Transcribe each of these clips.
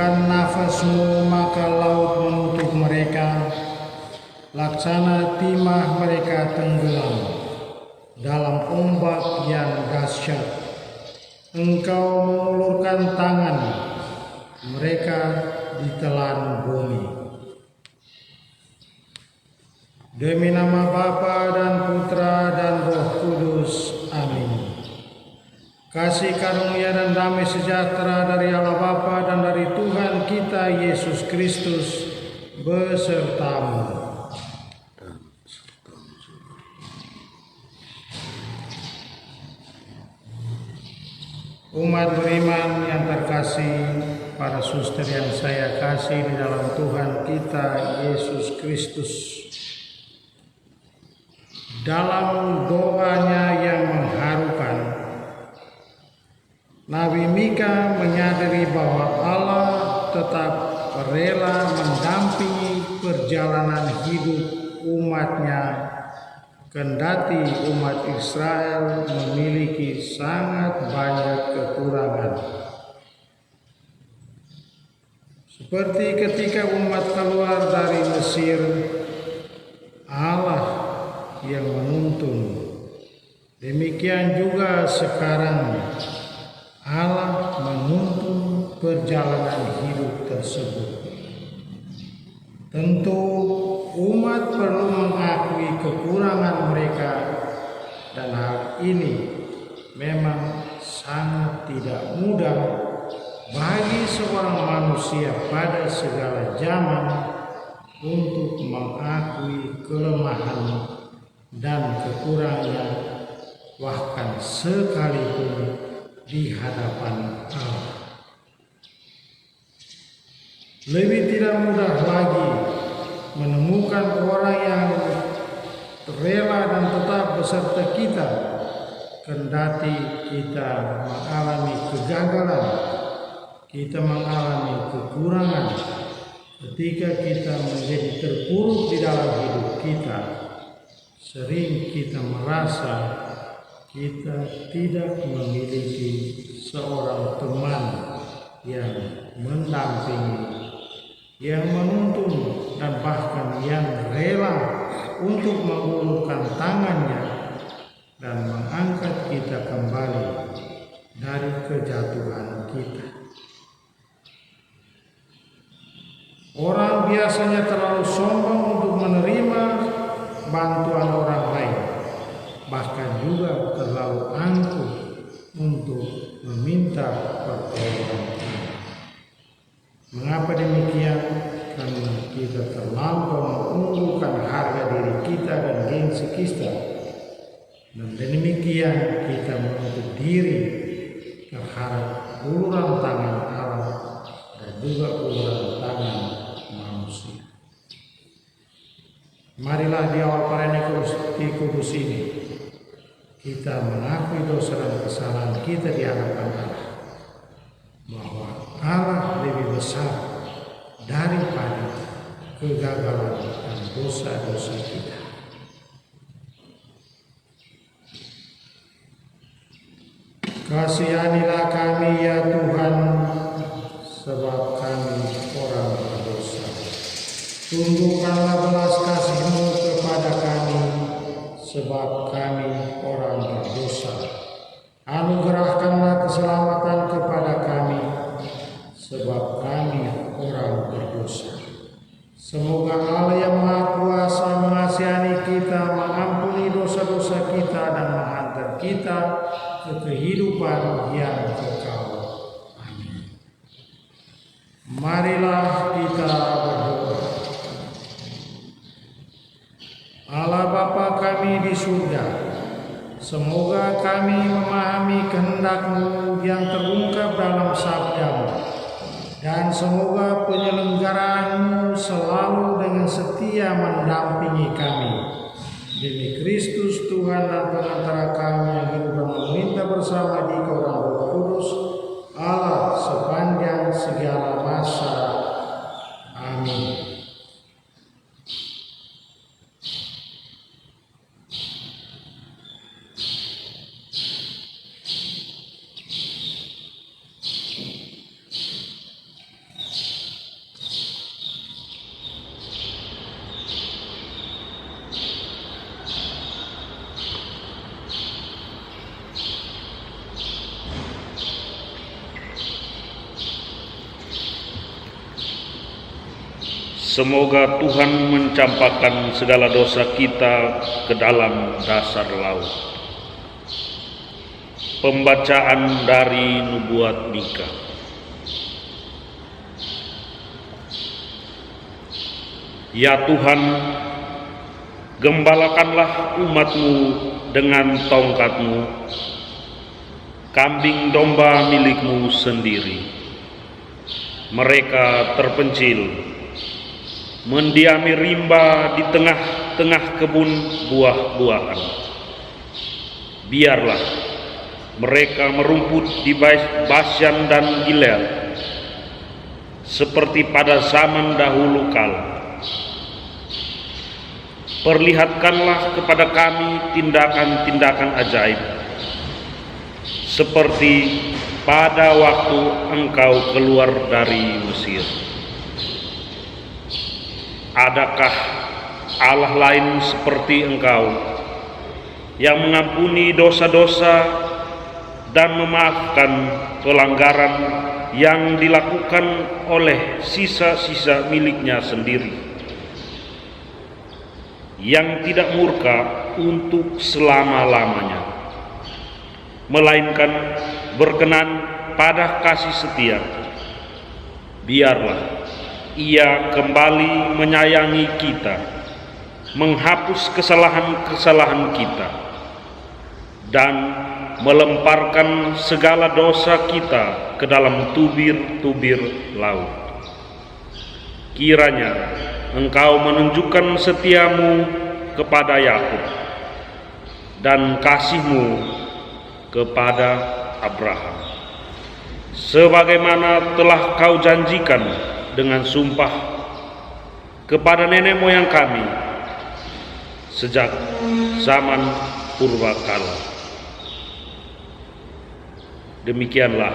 hembuskan nafasmu, maka laut menutup mereka, laksana timah mereka tenggelam dalam ombak yang dahsyat. Engkau mengulurkan tangan, mereka ditelan bumi. Demi nama Bapa dan Putra dan Roh Kudus. Amin. Kasih karunia dan damai sejahtera dari Allah Bapa dan dari Tuhan kita Yesus Kristus besertamu. Umat beriman yang terkasih, para suster yang saya kasih di dalam Tuhan kita Yesus Kristus, dalam doanya yang mengharukan, Nabi Mika menyadari bahwa Allah tetap rela mendampingi perjalanan hidup umatnya, kendati umat Israel memiliki sangat banyak kekurangan. Seperti ketika umat keluar dari Mesir, Allah yang menuntun. Demikian juga sekarang Allah menuntun perjalanan hidup tersebut. Tentu umat perlu mengakui kekurangan mereka, dan hal ini memang sangat tidak mudah bagi seorang manusia pada segala zaman untuk mengakui kelemahan dan kekurangannya, bahkan sekalipun di hadapan Allah. Lebih tidak mudah lagi menemukan orang yang rela dan tetap beserta kita, kendati kita mengalami kegagalan, kita mengalami kekurangan, ketika kita menjadi terpuruk di dalam hidup kita. Sering kita merasa kita tidak memiliki seorang teman yang mendampingi, yang menuntun, dan bahkan yang rela untuk mengulurkan tangannya dan mengangkat kita kembali dari kejatuhan kita. Orang biasanya terlalu sombong untuk menerima bantuan orang lain, bahkan juga terlalu angkuh untuk meminta pertolongan. Mengapa demikian? Karena kita terlampau mengunggulkan harga diri kita dan gengsi kita, dan demikian kita menutup diri terhadap uluran tangan Allah dan juga uluran tangan manusia. Marilah di awal Parahenti Kudus ini kita mengakui dosa dan kesalahan kita di hadapan Allah, bahwa Allah lebih besar daripada kegagalan dan dosa-dosa kita. Kasihanilah kami ya Tuhan, sebab kami orang berdosa. Tundukkanlah belas kasih-Mu kepada kami, sebab kami orang berdosa. Anugerahkanlah keselamatan kepada kami, sebab kami orang berdosa. Semoga Allah yang Maha Kuasa mengasihani kita, mengampuni dosa-dosa kita, dan menghantar kita ke kehidupan yang kekal. Amin. Marilah kita berdoa. Allah Bapa kami di surga, semoga kami memahami kehendak-Mu yang terungkap dalam sabda-Mu, dan semoga penyelenggaraan-Mu selalu dengan setia mendampingi kami. Demi Kristus Tuhan dan pengantara kami yang hidup dan meminta bersama di Kau dan Roh Kudus, Allah sepanjang segala masa. Amin. Semoga Tuhan mencampakkan segala dosa kita ke dalam dasar laut. Pembacaan dari Nubuat Mika. Ya Tuhan, gembalakanlah umat-Mu dengan tongkat-Mu, kambing domba milik-Mu sendiri. Mereka terpencil, mendiami rimba di tengah-tengah kebun buah-buahan. Biarlah mereka merumput di Basyan dan Gilead, seperti pada zaman dahulu kala. Perlihatkanlah kepada kami tindakan-tindakan ajaib, seperti pada waktu Engkau keluar dari Mesir. Adakah Allah lain seperti Engkau, yang mengampuni dosa-dosa dan memaafkan pelanggaran yang dilakukan oleh sisa-sisa miliknya sendiri, yang tidak murka untuk selama-lamanya, melainkan berkenan pada kasih setia? Biarlah Ia kembali menyayangi kita, menghapus kesalahan-kesalahan kita, dan melemparkan segala dosa kita ke dalam tubir-tubir laut. Kiranya Engkau menunjukkan setiamu kepada Yakub dan kasih-Mu kepada Abraham, sebagaimana telah Kau janjikan dengan sumpah kepada nenek moyang kami sejak zaman purbakala. Demikianlah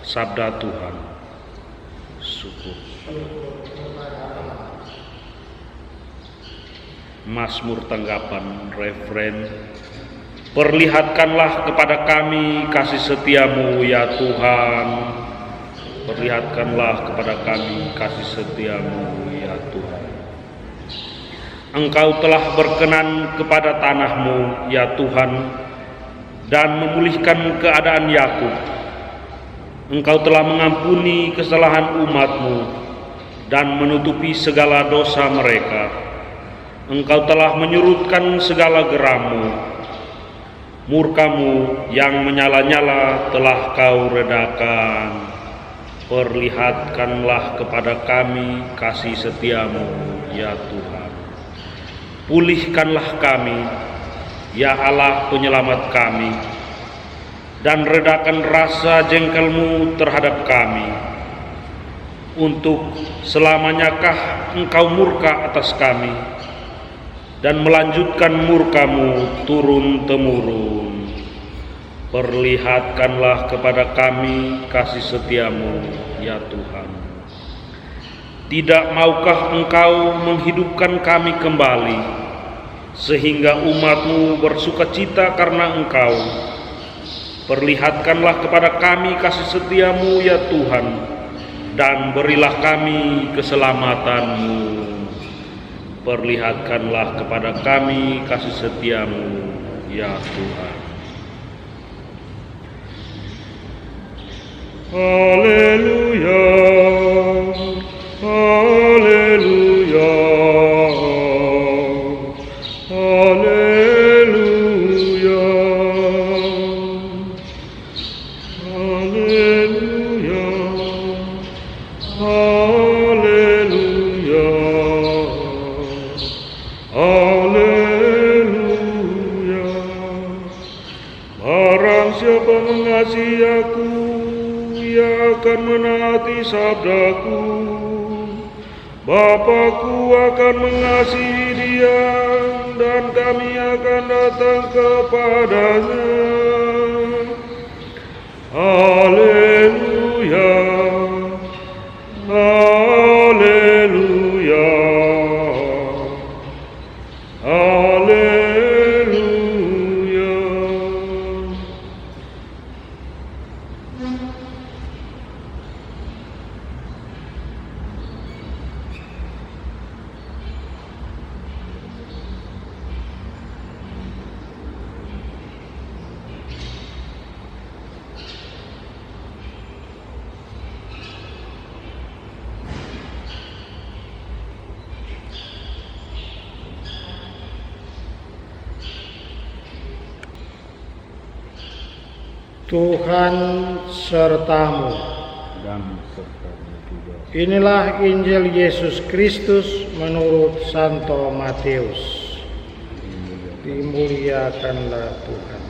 sabda Tuhan. Syukur. Mazmur tanggapan referen. Perlihatkanlah kepada kami kasih setia-Mu ya Tuhan. Perlihatkanlah kepada kami kasih setia-Mu ya Tuhan. Engkau telah berkenan kepada tanah-Mu ya Tuhan, dan memulihkan keadaan Yakub. Engkau telah mengampuni kesalahan umat-Mu dan menutupi segala dosa mereka. Engkau telah menyurutkan segala geram-Mu. Murka-Mu yang menyala-nyala telah Kau redakan. Perlihatkanlah kepada kami kasih setia-Mu ya Tuhan. Pulihkanlah kami ya Allah penyelamat kami, dan redakan rasa jengkel-Mu terhadap kami. Untuk selamanyakah Engkau murka atas kami, dan melanjutkan murka-Mu turun-temurun? Perlihatkanlah kepada kami kasih setia-Mu ya Tuhan. Tidak maukah Engkau menghidupkan kami kembali, sehingga umat-Mu bersukacita karena Engkau? Perlihatkanlah kepada kami kasih setia-Mu ya Tuhan, dan berilah kami keselamatan-Mu. Perlihatkanlah kepada kami kasih setia-Mu ya Tuhan. Haleluya, haleluya, haleluya, haleluya, haleluya, haleluya. Barang siapa mengasihi Aku, Ia akan menaati sabdaku. Bapa-Ku akan mengasihi dia, dan kami akan datang kepadanya. Haleluya, haleluya, haleluya. Tuhan sertamu. Dan sertamu juga. Inilah Injil Yesus Kristus menurut Santo Matius. Dimuliakanlah Tuhan.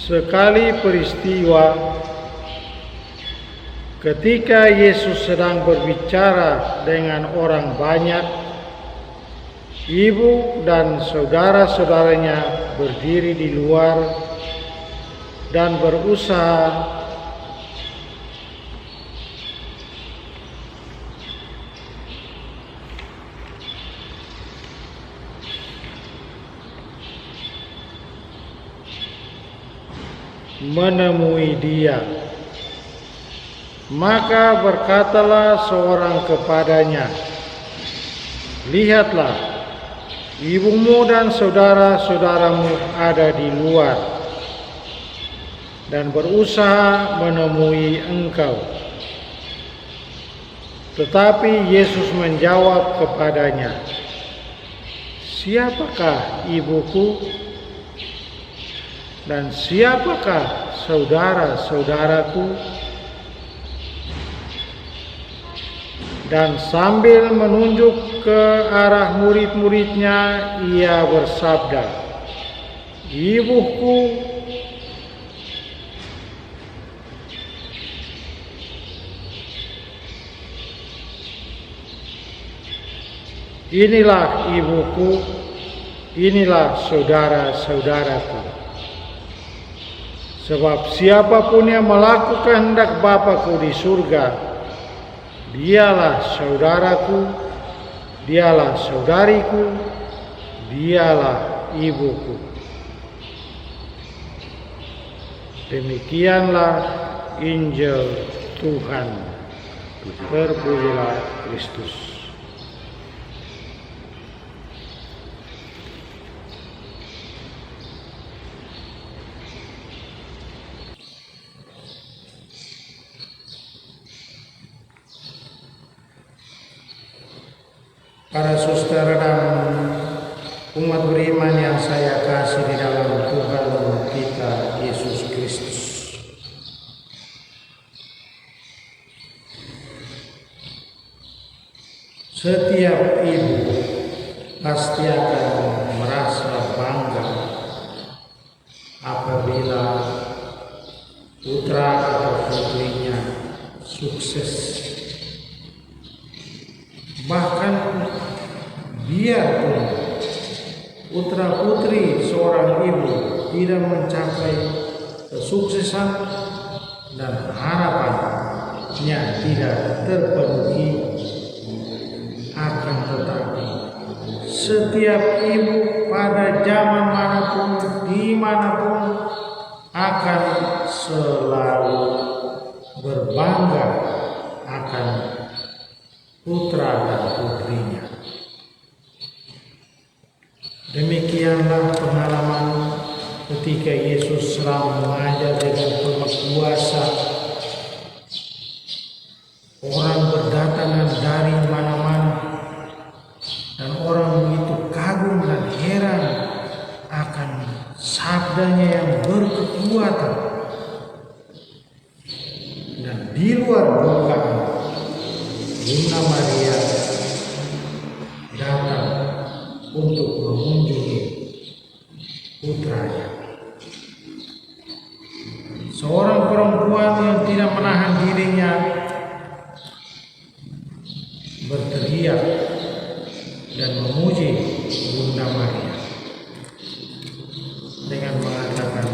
Sekali peristiwa ketika Yesus sedang berbicara dengan orang banyak, ibu dan saudara-saudaranya berdiri di luar dan berusaha menemui dia. Maka berkatalah seorang kepadanya, "Lihatlah, ibumu dan saudara-saudaramu ada di luar dan berusaha menemui engkau." Tetapi Yesus menjawab kepadanya, "Siapakah ibuku dan siapakah saudara-saudaraku?" Dan sambil menunjuk ke arah murid-muridnya, ia bersabda, "Ibuku inilah ibuku, inilah saudara-saudaraku. Sebab siapapun yang melakukan kehendak Bapa-Ku di surga, dialah saudaraku, dialah saudariku, dialah ibuku." Demikianlah Injil Tuhan. Terpujilah Kristus. Para saudara dan umat beriman yang saya kasih di dalam Tuhan kita Yesus Kristus. Setiap ibu pasti akan merasa bangga apabila putra atau putrinya sukses. Bahkan biarpun putra putri seorang ibu tidak mencapai kesuksesan dan harapannya tidak terpenuhi, akan tetapi setiap ibu pada zaman manapun, dimanapun akan selalu berbangga akan putra dan putrinya. Demikianlah pengalaman ketika Yesus sedang mengajar dengan penuh kuasa. Orang berdatangan dari mana-mana dan orang begitu kagum dan heran akan sabdanya yang berkekuatan. Dan di luar dugaan, Bunda Maria datang untuk mengunjungi putranya. Seorang perempuan yang tidak menahan dirinya berteriak dan memuji Bunda Maria dengan mengatakan,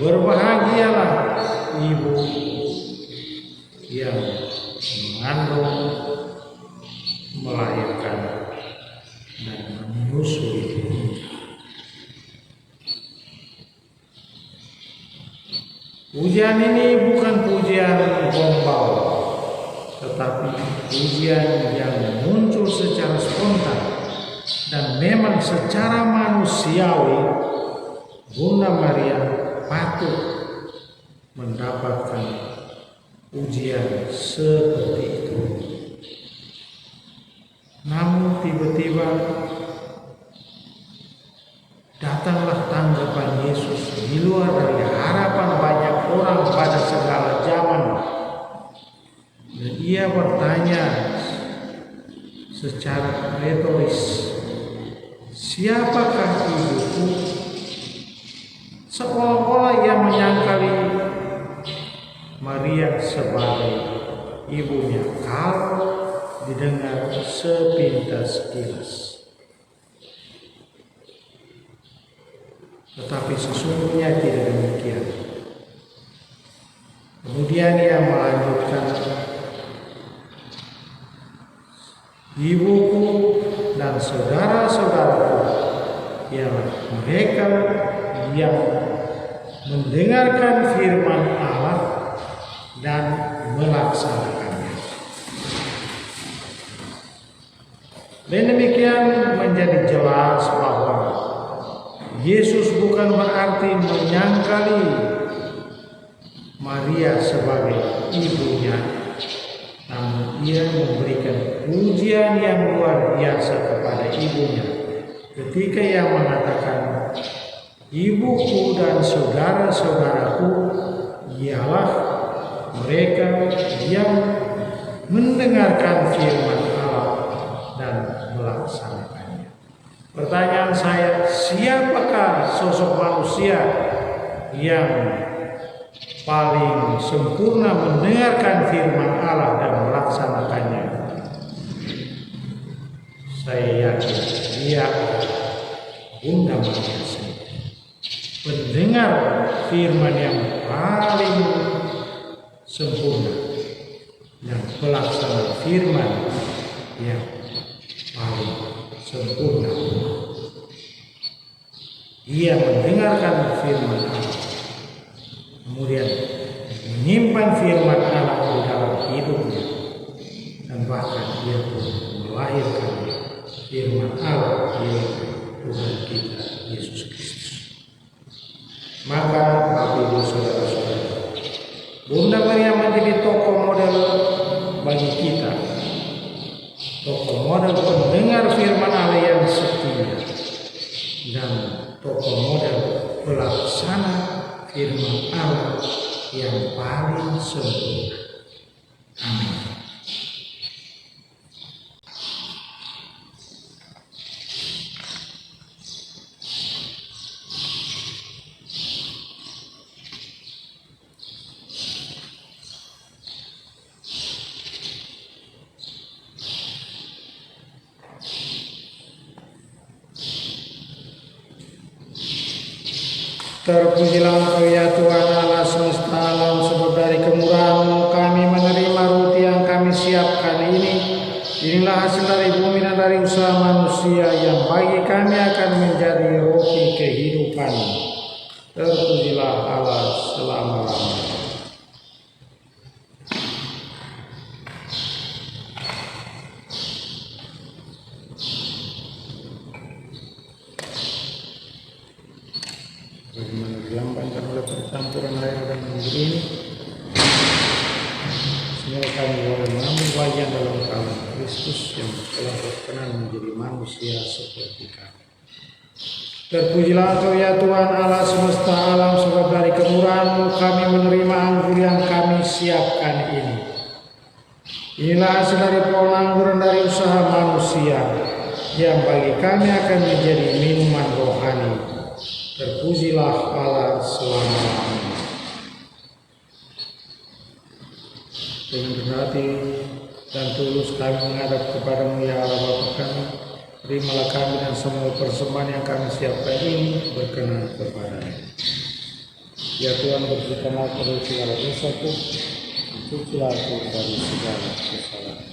"Berbahagialah ibu yang mengandung, melahirkan, dan menyusui." Pujian ini bukan pujian gombal, tetapi pujian yang muncul secara spontan dan memang secara manusiawi. Bunda Maria patut mendapatkan ujian seperti itu. Namun tiba-tiba Dia bertanya secara retoris, siapakah ibuku? Seolah-olah ia menyangkali Maria sebagai ibunya kalau didengar sepintas kilas. Tetapi sesungguhnya tidak demikian. Kemudian ia melanjutkan, ibuku dan saudara-saudaraku ialah mereka yang mendengarkan firman Allah dan melaksanakannya. Dan demikian menjadi jelas bahwa Yesus bukan berarti menyangkali Maria sebagai ibunya, namun ia memberikan pujian yang luar biasa kepada ibunya ketika ia mengatakan, ibuku dan saudara-saudaraku ialah mereka yang mendengarkan firman Allah dan melaksanakannya. Pertanyaan saya, siapakah sosok manusia yang paling sempurna mendengarkan firman Allah dan melaksanakannya? Saya yakin dia Bunda Maria sendiri, pendengar firman yang paling sempurna dan pelaksana firman yang paling sempurna. Ia mendengarkan firman Allah, kemudian menyimpan firman Allah di dalam hidupnya, dan bahkan ia pun melahirkan firman Allah yaitu Tuhan kita Yesus Kristus. Maka Bapak Ibu Saudara-saudara, Bunda Maria menjadi tokoh model bagi kita, tokoh model pendengar firman Allah yang setia, dan tokoh model pelaksana firman Allah yang paling sempurna. Amin. Terpujilah Engkau ya Tuhan Allah semesta alam, sebab dari kemurahan-Mu kami menerima roti yang kami siapkan ini. Inilah hasil dari bumi dan dari usaha manusia yang bagi kami akan menjadi roti kehidupan. Terpujilah Allah selama-lamanya. Bagaimana dilambangkan oleh percampuran air dan anggur ini, sehingga kami boleh mengambil bagian dalam kawan Kristus yang telah berkenan menjadi manusia seperti kami. Terpujilah Engkau ya Tuhan Allah semesta alam, sebab dari kemurahan-Mu kami menerima anggur yang kami siapkan ini. Inilah hasil dari pohon anggur dan dari usaha manusia yang bagi kami akan menjadi minuman rohani. Terpujilah Allah selama-lamanya. Dengan rendah hati dan tulus kami menghadap kepada-Mu ya Allah Bapa kami. Terimalah kami dan semua persembahan yang kami siapkan ini berkenan kepada-Mu. Ya Tuhan, bersihkanlah aku dari segala dosaku, cucilah aku dari segala kesalahan.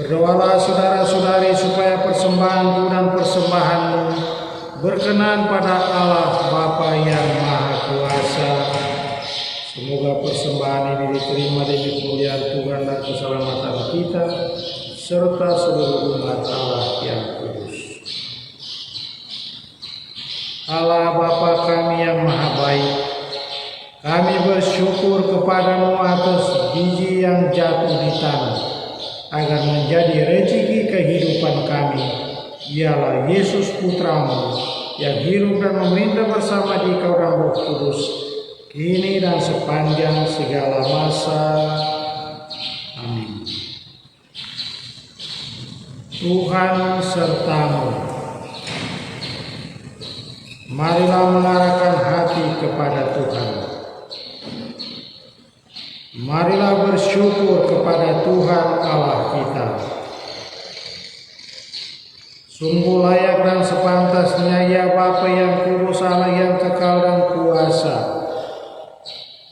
Berdoalah saudara-saudari supaya persembahanku dan persembahanmu berkenan pada Allah Bapa yang Maha Kuasa. Semoga persembahan ini diterima demi kemuliaan Tuhan dan keselamatan kita serta seluruh umat Allah yang kudus. Allah Bapa kami yang Maha Baik, kami bersyukur kepada-Mu atas biji yang jatuh di tanah, agar menjadi rezeki kehidupan kami, ialah Yesus Putra-Mu yang hidup dan memerintah bersama Dikau dan Roh Kudus, kini dan sepanjang segala masa. Amin. Tuhan sertamu. Marilah mengarahkan hati kepada Tuhan. Marilah bersyukur kepada Tuhan Allah kita. Sungguh layak dan sepantasnya ya Bapa yang kudus, Allah yang kekal dan kuasa.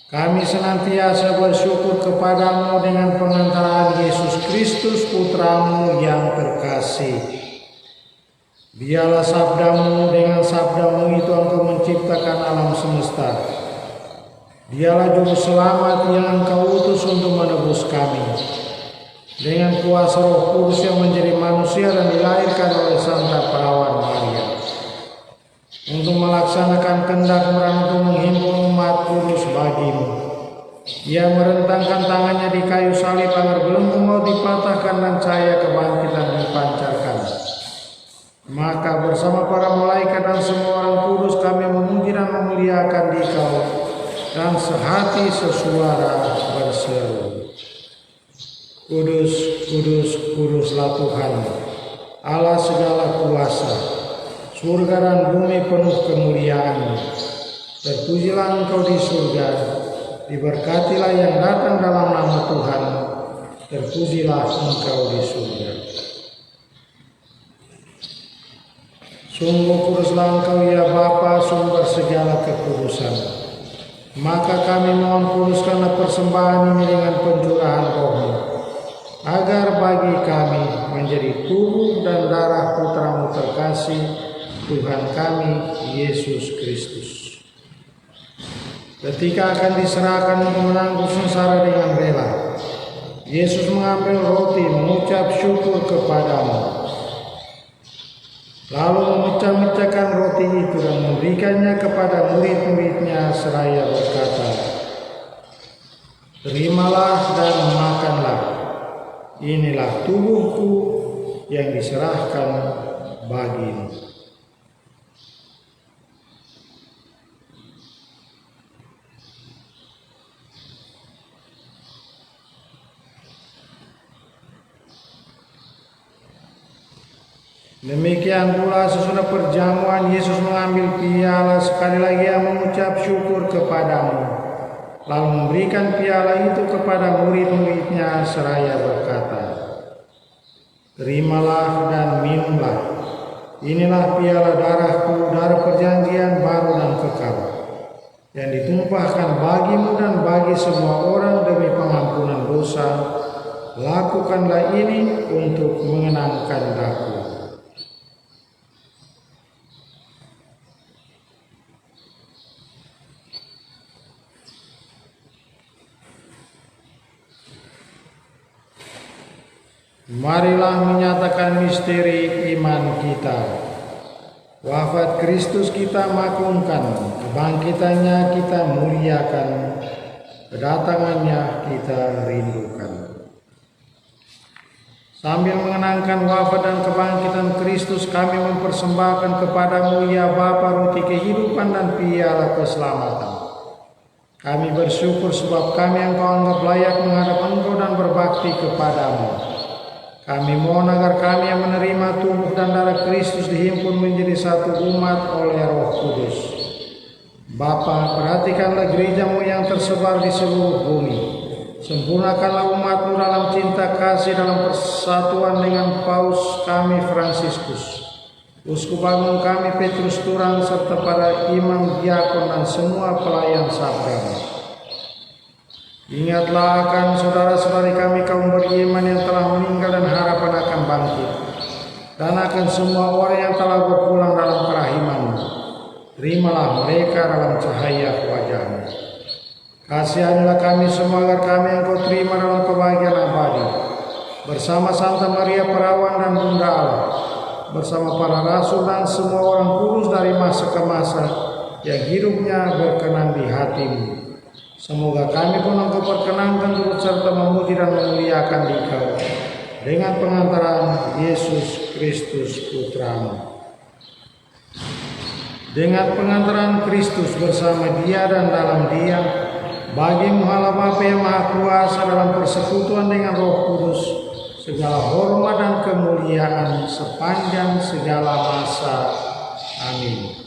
Kami senantiasa bersyukur kepadamu dengan pengantaraan Yesus Kristus Putramu yang terkasih. Biarlah sabdamu, dengan sabdamu itu engkau menciptakan alam semesta. Dialah juru selamat yang engkau utus untuk menebus kami. Dengan kuasa Roh Kudus yang menjadi manusia dan dilahirkan oleh Santa Perawan Maria, untuk melaksanakan kehendak-Mu dan untuk menghimpun umat kudus bagimu. Ia merentangkan tangannya di kayu salib agar belenggu maut dipatahkan dan cahaya kebangkitan dipancarkan. Maka bersama para malaikat dan semua orang kudus kami memuji dan memuliakan Dikau, dan sehati sesuara berseru, Kudus, kudus, kuduslah Tuhan, Allah segala kuasa. Surga dan bumi penuh kemuliaan-Mu. Terpujilah Engkau di surga, diberkatilah yang datang dalam nama Tuhan. Terpujilah Engkau di surga. Sungguh kuduslah Engkau ya Bapa, sumber segala kekudusan. Maka kami mohon kuduskanlah persembahan ini dengan pencurahan Roh-Mu, agar bagi kami menjadi tubuh dan darah Putra-Mu terkasih, Tuhan kami Yesus Kristus. Ketika akan diserahkan untuk menanggung sengsara dengan rela, Yesus mengambil roti, mengucap syukur kepadamu, lalu memecah-mecahkan roti itu dan memberikannya kepada murid-muridnya seraya berkata, Terimalah dan makanlah, inilah tubuhku yang diserahkan bagimu. Demikian pula sesudah perjamuan Yesus mengambil piala, sekali lagi Ia mengucap syukur kepadamu, lalu memberikan piala itu kepada murid-muridnya seraya berkata, Terimalah dan minumlah, inilah piala darahku, darah perjanjian baru dan kekal, yang ditumpahkan bagimu dan bagi semua orang demi pengampunan dosa. Lakukanlah ini untuk mengenangkan Aku. Marilah menyatakan misteri iman kita. Wafat Kristus kita maklumkan, kebangkitannya kita muliakan, kedatangannya kita rindukan. Sambil mengenangkan wafat dan kebangkitan Kristus, kami mempersembahkan kepadamu ya Bapa roti kehidupan dan piala keselamatan. Kami bersyukur sebab kami Engkau anggap layak menghadap Engkau dan berbakti kepadamu. Kami mohon agar kami yang menerima tubuh dan darah Kristus dihimpun menjadi satu umat oleh Roh Kudus. Bapa, perhatikanlah gereja-Mu yang tersebar di seluruh bumi. Sempurnakanlah umat-Mu dalam cinta kasih dalam persatuan dengan Paus kami Fransiskus, Uskup Agung kami Petrus Turang, serta para imam, diakon dan semua pelayan sabda-Mu. Ingatlah akan saudara-saudari kami kaum beriman yang telah meninggal dan harapan akan bangkit, dan akan semua orang yang telah berpulang dalam kerahiman-Mu. Terimalah mereka dalam cahaya wajah-Mu. Kasihanilah kami semua agar kami Engkau terima dalam kebahagiaan abadi, bersama Santa Maria Perawan dan Bunda Allah, bersama para rasul dan semua orang kudus dari masa ke masa yang hidupnya berkenan di hati-Mu. Semoga kami pun Engkau perkenankan turut serta memuji dan memuliakan Dikau dengan pengantaran Yesus Kristus Putra-Mu. dengan pengantaran Kristus bersama Dia dan dalam Dia, bagi Allah Bapa yang Maha Kuasa dalam persekutuan dengan Roh Kudus, segala hormat dan kemuliaan sepanjang segala masa. Amin.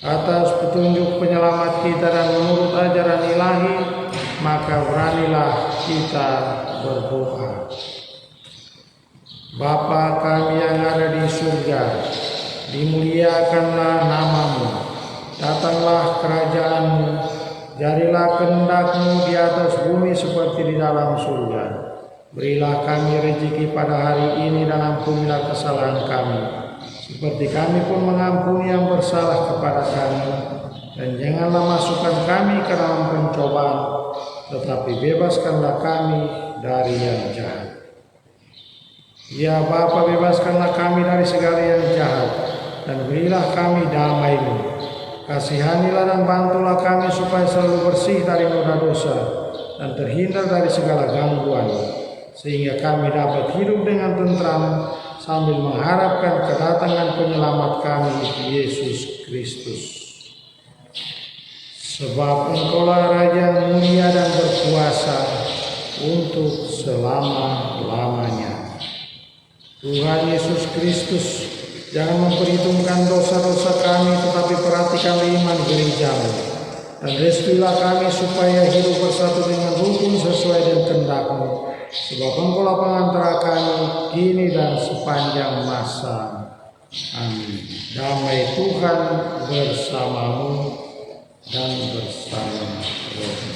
Atas petunjuk penyelamat kita dan menurut ajaran ilahi, maka beranilah kita berdoa. Bapa kami yang ada di surga, dimuliakanlah nama-Mu, datanglah kerajaan-Mu, jadilah kehendak-Mu di atas bumi seperti di dalam surga. Berilah kami rezeki pada hari ini dan ampunilah kesalahan kami, seperti kami pun mengampuni yang bersalah kepada kami. Dan janganlah masukkan kami ke dalam pencobaan, tetapi bebaskanlah kami dari yang jahat. Ya Bapa, bebaskanlah kami dari segala yang jahat, dan berilah kami damai-Mu. Kasihanilah dan bantulah kami supaya selalu bersih dari noda dosa dan terhindar dari segala gangguan, sehingga kami dapat hidup dengan tentram sambil mengharapkan kedatangan penyelamat kami, Yesus Kristus. Sebab Engkaulah Raja yang mulia dan berkuasa untuk selama-lamanya. Tuhan Yesus Kristus, jangan memperhitungkan dosa-dosa kami, tetapi perhatikanlah iman gereja-Mu. Dan restuilah kami supaya hidup bersatu dengan rukun sesuai dengan kehendak-Mu. Sebab Engkaulah pengantara kami kini dan sepanjang masa. Amin. Damai Tuhan bersamamu dan bersama rohmu.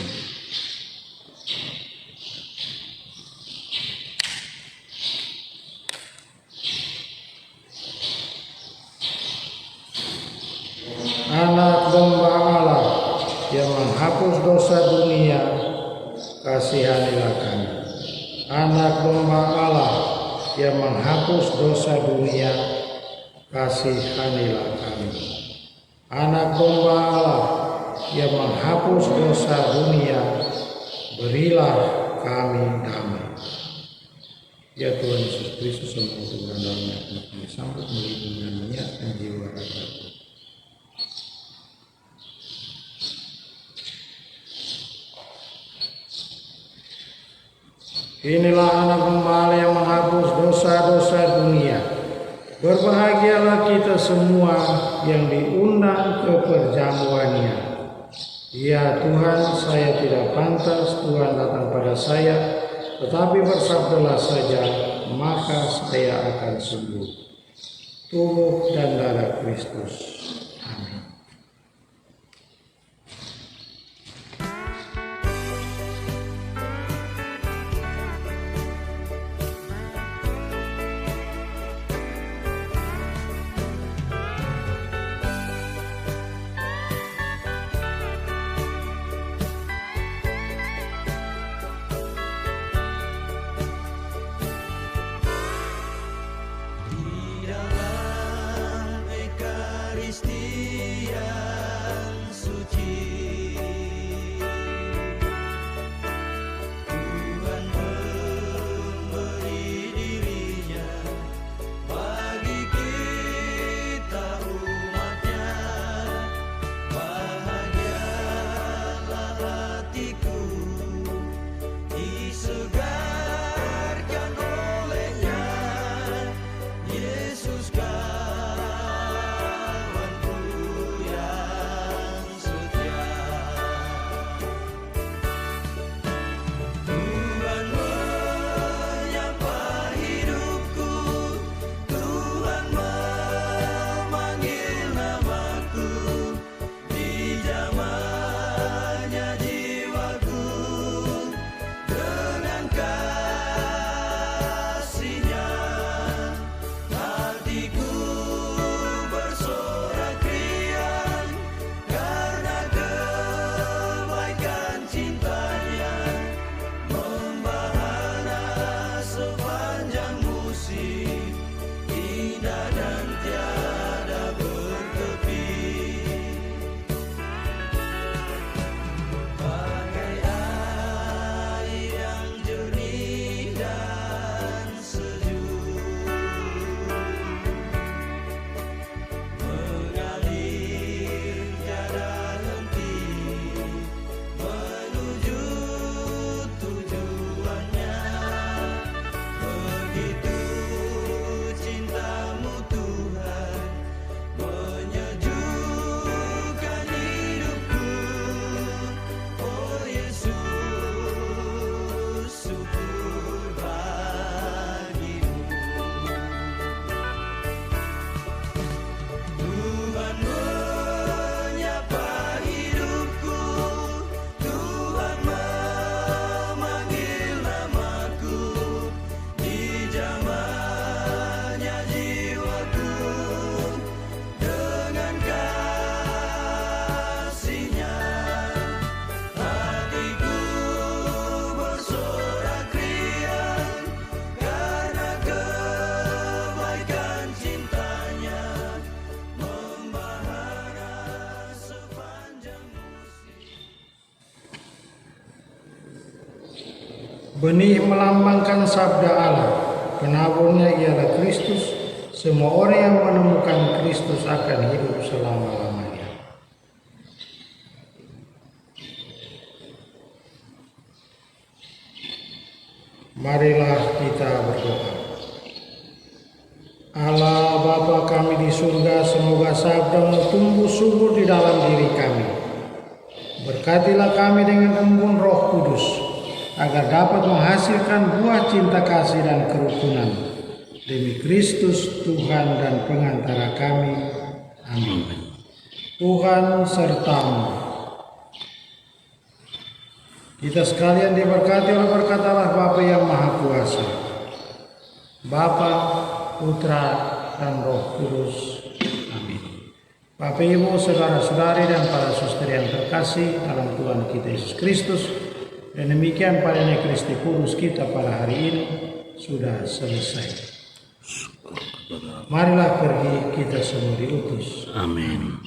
Anak domba Allah yang menghapus dosa dunia, kasihanilah kami. Anak domba Allah yang menghapus dosa dunia, kasihanilah kami. Anak domba Allah yang menghapus dosa dunia, berilah kami damai. Ya Tuhan Yesus Kristus, semua Tuhan dalam nama kami sambut melindungi dan menyiapkan jiwa raga. Inilah anak domba Allah yang menghapus dosa-dosa dunia. Berbahagialah kita semua yang diundang ke perjamuannya. Ya Tuhan, saya tidak pantas Tuhan datang pada saya, tetapi bersabdalah saja, maka saya akan sembuh. Tubuh dan darah Kristus. Amin. Benih melambangkan sabda Allah, penaburnya ialah Kristus. Semua orang yang menemukan Kristus akan hidup selama-lamanya. Marilah kita berdoa. Allah Bapa kami di surga, semoga sabda-Mu tumbuh subur di dalam diri kami. Berkatilah kami dengan embun Roh Kudus, agar dapat menghasilkan buah cinta kasih dan kerukunan. Demi Kristus Tuhan dan pengantara kami. Amin. Tuhan sertamu. Kita sekalian diberkati oleh berkat Allah Bapa yang Maha Kuasa, Bapa, Putra, dan Roh Kudus. Amin. Bapak, Ibu, saudara-saudari, dan para suster yang terkasih dalam Tuhan kita Yesus Kristus, dan demikian padanya Kristi Kudus kita pada hari ini sudah selesai. Marilah pergi, kita semua diutus. Amin.